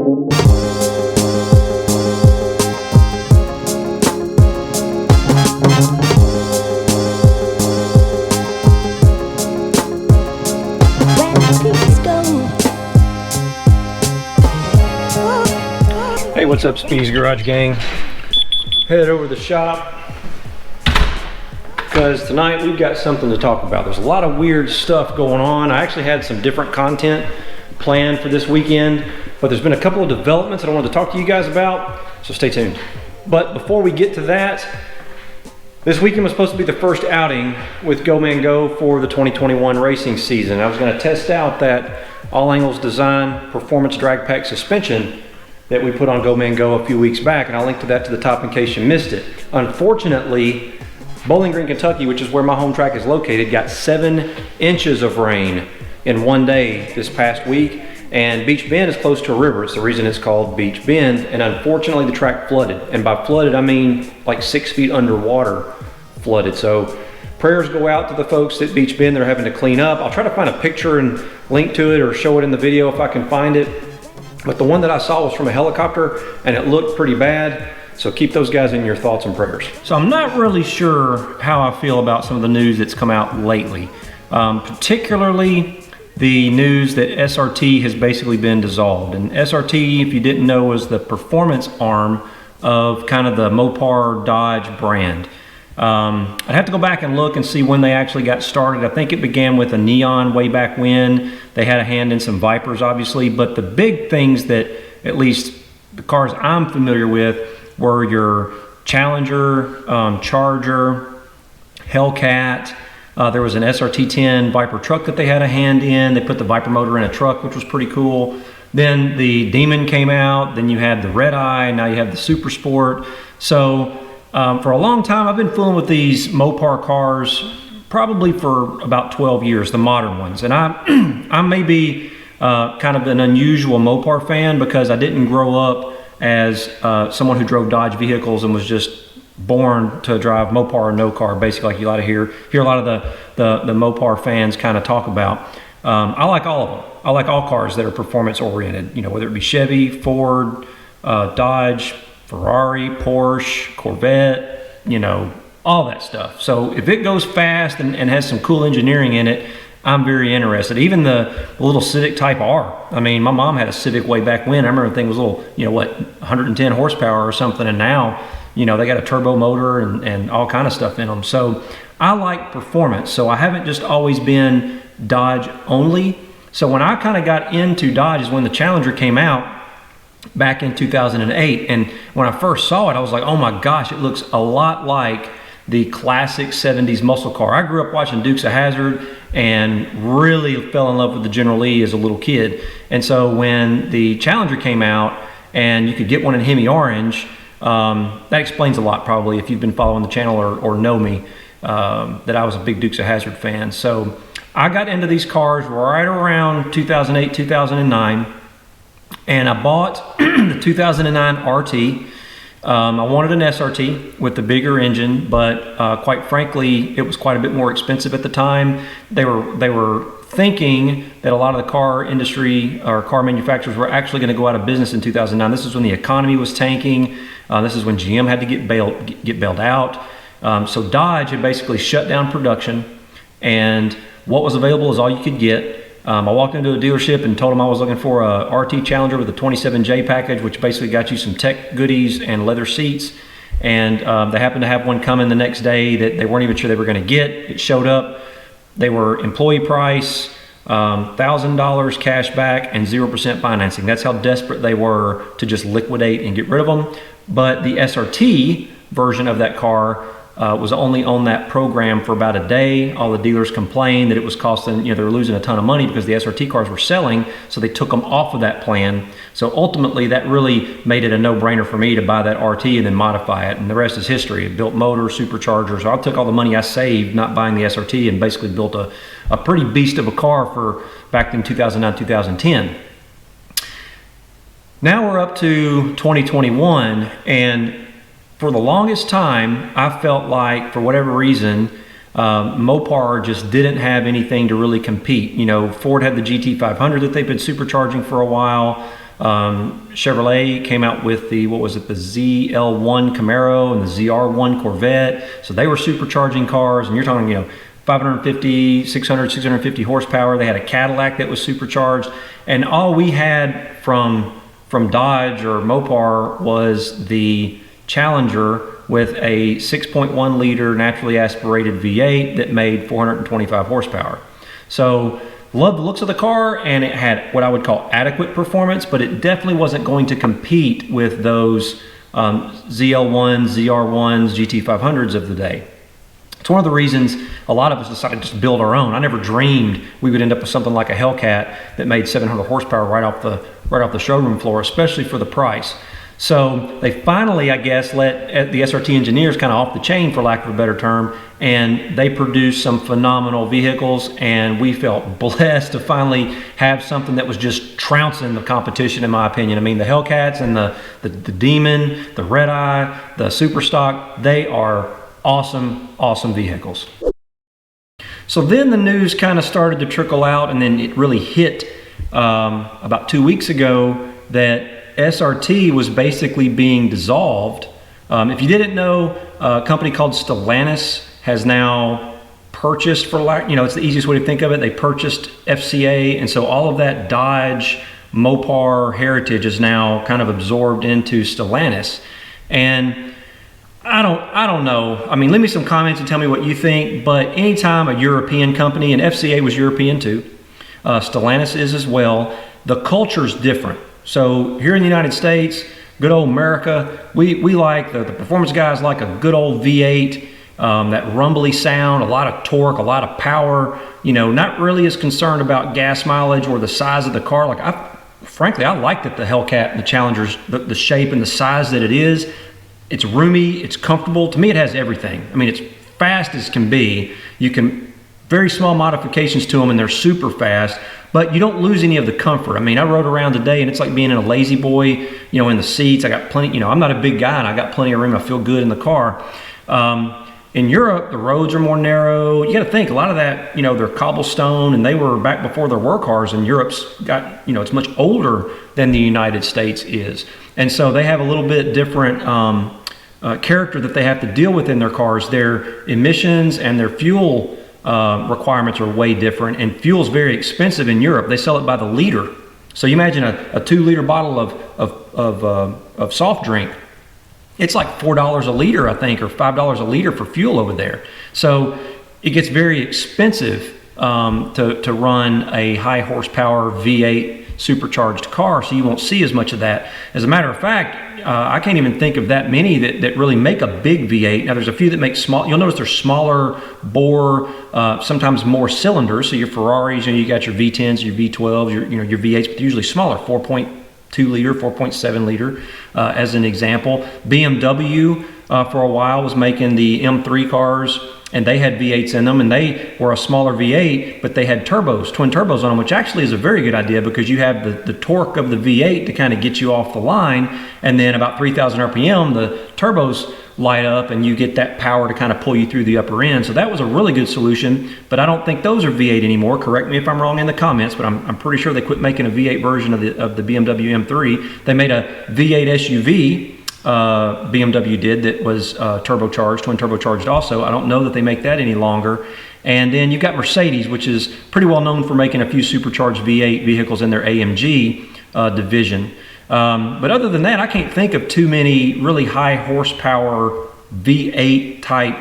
Hey, what's up, Speedy's Garage Gang? Head over to the shop because tonight we've got something to talk about. There's a lot of weird stuff going on. I actually had some different content planned for this weekend, but there's been a couple of developments that I wanted to talk to you guys about, so stay tuned. But before we get to that, this weekend was supposed to be the first outing with Go Man Go for the 2021 racing season. I was going to test out that All Angles Design Performance Drag Pack suspension that we put on Go Man Go a few weeks back, and I'll link to that to the top in case you missed it. Unfortunately, Bowling Green, Kentucky, which is where my home track is located, got 7 inches of rain in one day this past week, and Beach Bend is close to a river. It's the reason it's called Beach Bend, and unfortunately the track flooded. And by flooded, I mean like 6 feet underwater flooded. So prayers go out to the folks at Beach Bend. They're having to clean up. I'll try to find a picture and link to it or show it in the video if I can find it. But the one that I saw was from a helicopter and it looked pretty bad. So keep those guys in your thoughts and prayers. So I'm not really sure how I feel about some of the news that's come out lately. Particularly the news that SRT has basically been dissolved. And SRT, if you didn't know, was the performance arm of kind of the Mopar Dodge brand. I'd have to go back and look and see when they actually got started. I think it began with a Neon way back when. They had a hand in some Vipers, obviously, but the big things that, at least the cars I'm familiar with, were your Challenger, Charger, Hellcat. There was an SRT-10 Viper truck that they had a hand in. They put the Viper motor in a truck, which was pretty cool. Then the Demon came out. Then you had the Red Eye. Now you have the Super Sport. So for a long time, I've been fooling with these Mopar cars probably for about 12 years, the modern ones. And I may be kind of an unusual Mopar fan because I didn't grow up as someone who drove Dodge vehicles and was just born to drive Mopar or no car, basically, like you like to hear a lot of the Mopar fans kind of talk about. I like all of them. I like all cars that are performance oriented, you know, whether it be Chevy, Ford, Dodge, Ferrari, Porsche, Corvette, you know, all that stuff. So if it goes fast and has some cool engineering in it, I'm very interested. Even the little Civic Type R. I mean, my mom had a Civic way back when. I remember the thing was a little, you know, what, 110 horsepower or something, and now, you know, they got a turbo motor and all kind of stuff in them. So I like performance. So I haven't just always been Dodge only. So when I kind of got into Dodge is when the Challenger came out back in 2008. And when I first saw it, I was like, oh my gosh, it looks a lot like the classic 70s muscle car. I grew up watching Dukes of Hazzard and really fell in love with the General Lee as a little kid. And so when the Challenger came out and you could get one in Hemi Orange, that explains a lot probably if you've been following the channel or know me, that I was a big Dukes of Hazzard fan. So I got into these cars right around 2008, 2009, and I bought the 2009 RT. I wanted an SRT with the bigger engine, but quite frankly, it was quite a bit more expensive at the time. They were thinking that a lot of the car industry or car manufacturers were actually going to go out of business in 2009. This is when the economy was tanking. This is when GM had to get bailed out. So Dodge had basically shut down production, and what was available is all you could get. I walked into a dealership and told them I was looking for a RT Challenger with a 27J package, which basically got you some tech goodies and leather seats. And they happened to have one coming the next day that they weren't even sure they were going to get. It showed up. They were employee price, $1,000 cash back, and 0% financing. That's how desperate they were to just liquidate and get rid of them. But the SRT version of that car was only on that program for about a day. All the dealers complained that it was costing, you know, they were losing a ton of money because the SRT cars were selling, so they took them off of that plan. So ultimately, that really made it a no-brainer for me to buy that RT and then modify it, and the rest is history. It built motors, superchargers. I took all the money I saved not buying the SRT and basically built a pretty beast of a car for back in 2009, 2010. Now we're up to 2021, and for the longest time, I felt like, for whatever reason, Mopar just didn't have anything to really compete. You know, Ford had the GT500 that they've been supercharging for a while. Chevrolet came out with the, what was it, the ZL1 Camaro and the ZR1 Corvette. So they were supercharging cars, and you're talking, you know, 550, 600, 650 horsepower. They had a Cadillac that was supercharged, and all we had from Dodge or Mopar was the Challenger with a 6.1 liter naturally aspirated V8 that made 425 horsepower. So loved the looks of the car, and it had what I would call adequate performance, but it definitely wasn't going to compete with those ZL1s, ZR1s, GT500s of the day. It's one of the reasons a lot of us decided just to build our own. I never dreamed we would end up with something like a Hellcat that made 700 horsepower right off the showroom floor, especially for the price. So they finally, I guess, let the SRT engineers kind of off the chain, for lack of a better term, and they produced some phenomenal vehicles, and we felt blessed to finally have something that was just trouncing the competition, in my opinion. I mean, the Hellcats and the Demon, the Red Eye, the Superstock, they are awesome, awesome vehicles. So then the news kind of started to trickle out, and then it really hit about 2 weeks ago that SRT was basically being dissolved. If you didn't know, a company called Stellantis has now purchased, for like, you know, it's the easiest way to think of it, they purchased FCA, and so all of that Dodge Mopar heritage is now kind of absorbed into Stellantis. And I don't know. I mean, leave me some comments and tell me what you think, but anytime a European company, and FCA was European too, Stellantis is as well, the culture's different. So here in the United States, good old America, we like, the performance guys like a good old V8, that rumbly sound, a lot of torque, a lot of power, you know, not really as concerned about gas mileage or the size of the car. Like, frankly, I like that the Hellcat and the Challenger's, the shape and the size that it is. It's roomy, it's comfortable. To me, it has everything. I mean, it's fast as can be. You can, very small modifications to them, and they're super fast, but you don't lose any of the comfort. I mean, I rode around today, and it's like being in a Lazy Boy, you know, in the seats. I got plenty, you know, I'm not a big guy, and I got plenty of room. I feel good in the car. In Europe, the roads are more narrow. You got to think, a lot of that, you know, they're cobblestone, and they were back before there were cars, and Europe's got, you know, it's much older than the United States is. And so they have a little bit different character that they have to deal with in their cars. Their emissions and their fuel requirements are way different, and fuel's very expensive in Europe. They sell it by the liter. So you imagine a 2-liter bottle of soft drink. It's like $4 a liter, I think, or $5 a liter for fuel over there. So it gets very expensive to run a high horsepower V8 supercharged car, so you won't see as much of that. As a matter of fact, I can't even think of that many that really make a big V8. Now, there's a few that make small. You'll notice they're smaller bore, sometimes more cylinders. So your Ferraris, you got your V10s, your V12s, your V8s, but usually smaller, 4.2 liter, 4.7 liter, as an example. BMW for a while was making the M3 cars, and they had V8s in them, and they were a smaller V8, but they had turbos, twin turbos on them, which actually is a very good idea, because you have the torque of the V8 to kind of get you off the line, and then about 3,000 RPM, the turbos light up, and you get that power to kind of pull you through the upper end. So that was a really good solution, but I don't think those are V8 anymore. Correct me if I'm wrong in the comments, but I'm pretty sure they quit making a V8 version of the BMW M3. They made a V8 SUV, BMW did, that was turbocharged, twin turbocharged also. I don't know that they make that any longer. And then you've got Mercedes, which is pretty well known for making a few supercharged V8 vehicles in their AMG division. But other than that, I can't think of too many really high horsepower V8 type,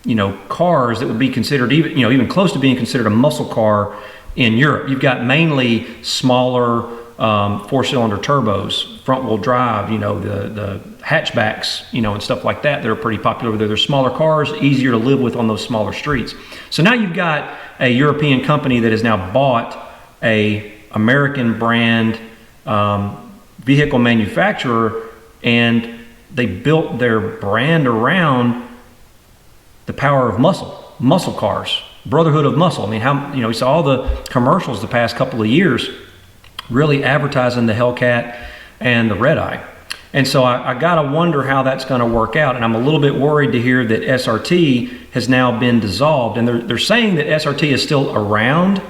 you know, cars that would be considered even close to being considered a muscle car in Europe. You've got mainly smaller 4-cylinder turbos, front wheel drive, you know, the hatchbacks, you know, and stuff like that. They're pretty popular over there. They're smaller cars, easier to live with on those smaller streets. So now you've got a European company that has now bought a American brand vehicle manufacturer, and they built their brand around the power of muscle cars, brotherhood of muscle. I mean, how, you know, we saw all the commercials the past couple of years really advertising the Hellcat and the Red Eye. And so I gotta wonder how that's gonna work out. And I'm a little bit worried to hear that SRT has now been dissolved. And they're saying that SRT is still around,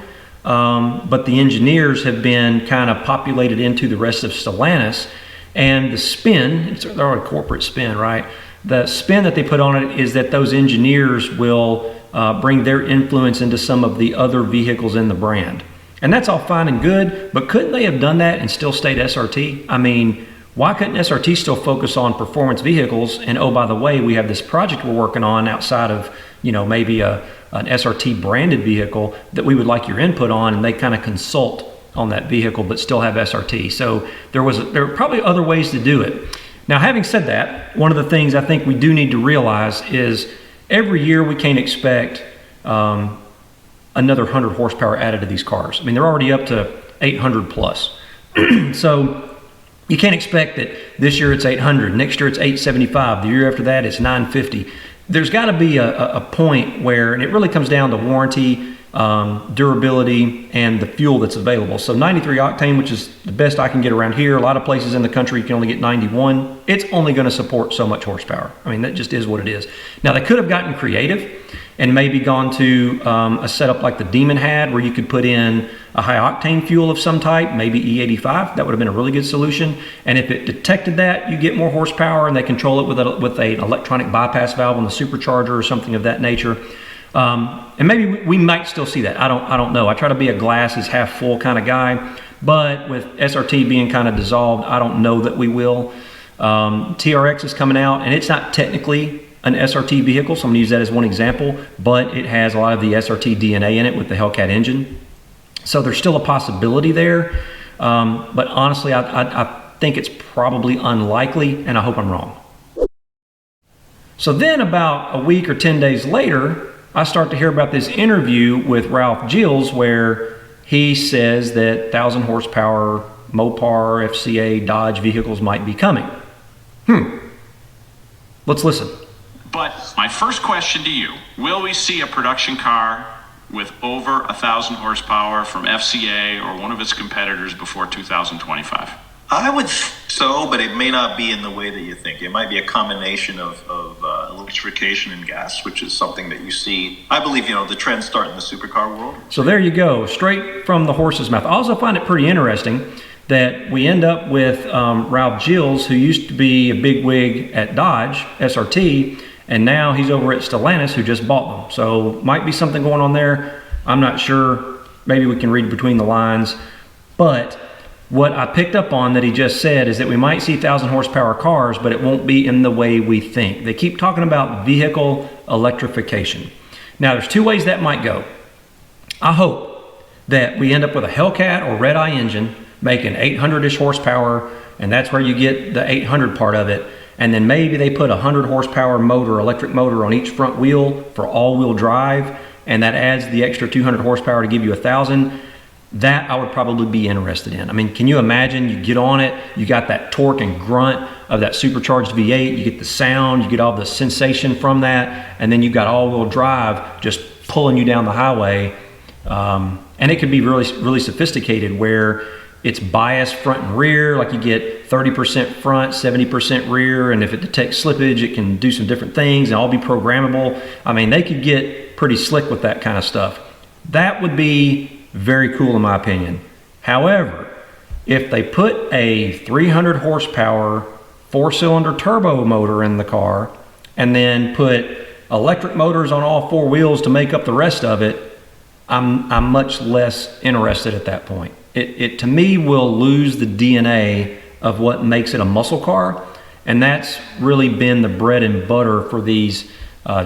but the engineers have been kind of populated into the rest of Stellantis. And the spin, they're a corporate spin, right? The spin that they put on it is that those engineers will bring their influence into some of the other vehicles in the brand. And that's all fine and good, but couldn't they have done that and still stayed SRT? I mean, why couldn't SRT still focus on performance vehicles? And oh, by the way, we have this project we're working on outside of, you know, maybe an SRT branded vehicle that we would like your input on, and they kind of consult on that vehicle but still have SRT. So there were probably other ways to do it. Now, having said that, one of the things I think we do need to realize is every year we can't expect another 100 horsepower added to these cars. I mean, they're already up to 800 plus. So you can't expect that this year it's 800, next year it's 875, the year after that it's 950. There's got to be a point where, and it really comes down to warranty, durability, and the fuel that's available. So 93 octane, which is the best I can get around here. A lot of places in the country you can only get 91. It's only going to support so much horsepower. I mean, that just is what it is. Now, they could have gotten creative and maybe gone to a setup like the Demon had, where you could put in a high octane fuel of some type, maybe E85. That would have been a really good solution. And if it detected that, you get more horsepower, and they control it with an electronic bypass valve on the supercharger or something of that nature. And maybe we might still see that. I don't know. I try to be a glass is half full kind of guy, but with SRT being kind of dissolved, I don't know that we will. TRX is coming out, and it's not technically an SRT vehicle, so I'm gonna use that as one example, but it has a lot of the SRT DNA in it with the Hellcat engine. So there's still a possibility there, but honestly, I think it's probably unlikely, and I hope I'm wrong. So then about a week or 10 days later, I start to hear about this interview with Ralph Gilles where he says that 1,000 horsepower Mopar, FCA, Dodge vehicles might be coming. Let's listen. But my first question to you, will we see a production car with over 1,000 horsepower from FCA or one of its competitors before 2025? I would think so, but it may not be in the way that you think. It might be a combination of electrification and gas, which is something that you see. I believe, the trends start in the supercar world. So there you go, straight from the horse's mouth. I also find it pretty interesting that we end up with Ralph Gilles, who used to be a bigwig at Dodge SRT, and now he's over at Stellantis, who just bought them. So might be something going on there. I'm not sure. Maybe we can read between the lines. But what I picked up on that he just said is that we might see 1,000 horsepower cars, but it won't be in the way we think. They keep talking about vehicle electrification. Now, there's two ways that might go. I hope that we end up with a Hellcat or Red Eye engine making 800-ish horsepower, and that's where you get the 800 part of it. And then maybe they put a 100 horsepower motor, electric motor on each front wheel for all-wheel drive, and that adds the extra 200 horsepower to give you 1,000. That I would probably be interested in. I mean, can you imagine you get on it, you got that torque and grunt of that supercharged V8, you get the sound, you get all the sensation from that, and then you've got all-wheel drive just pulling you down the highway. And it could be really, really sophisticated where it's biased front and rear, like you get 30% front, 70% rear, and if it detects slippage, it can do some different things and all be programmable. I mean, they could get pretty slick with that kind of stuff. That would be very cool in my opinion. However, if they put a 300 horsepower 4-cylinder turbo motor in the car and then put electric motors on all four wheels to make up the rest of it, I'm much less interested at that point. It to me will lose the DNA of what makes it a muscle car, and that's really been the bread and butter for these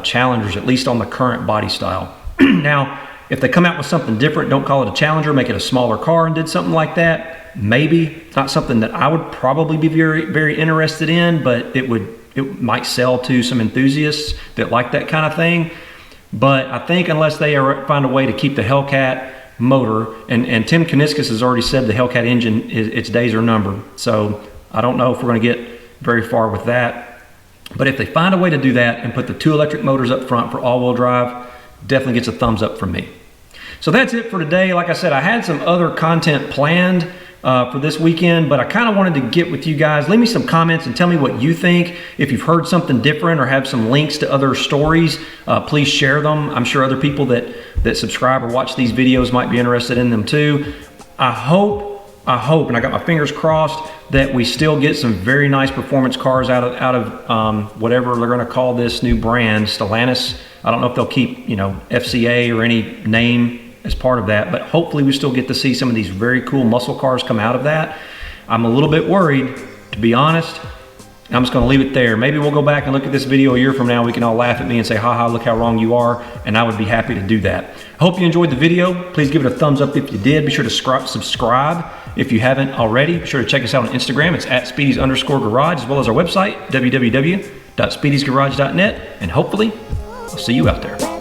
Challengers, at least on the current body style. Now, if they come out with something different, don't call it a Challenger, make it a smaller car and did something like that, maybe. It's not something that I would probably be very, very interested in, but it might sell to some enthusiasts that like that kind of thing. But I think unless they find a way to keep the Hellcat motor, and Tim Kuniskis has already said the Hellcat engine, its days are numbered. So I don't know if we're going to get very far with that. But if they find a way to do that and put the two electric motors up front for all-wheel drive, definitely gets a thumbs up from me. So that's it for today. Like I said, I had some other content planned, for this weekend, but I kind of wanted to get with you guys. Leave me some comments and tell me what you think. If you've heard something different or have some links to other stories, please share them. I'm sure other people that subscribe or watch these videos might be interested in them too. I hope, and I got my fingers crossed, that we still get some very nice performance cars out of whatever they're going to call this new brand, Stellantis. I don't know if they'll keep, you know, FCA or any name as part of that, but hopefully we still get to see some of these very cool muscle cars come out of that. I'm a little bit worried, to be honest. I'm just going to leave it there. Maybe we'll go back and look at this video a year from now. We can all laugh at me and say, haha, look how wrong you are, and I would be happy to do that. I hope you enjoyed the video. Please give it a thumbs up if you did. Be sure to subscribe if you haven't already. Be sure to check us out on Instagram. It's at Speedy's_garage, as well as our website, www.speedysgarage.net, and hopefully I'll see you out there.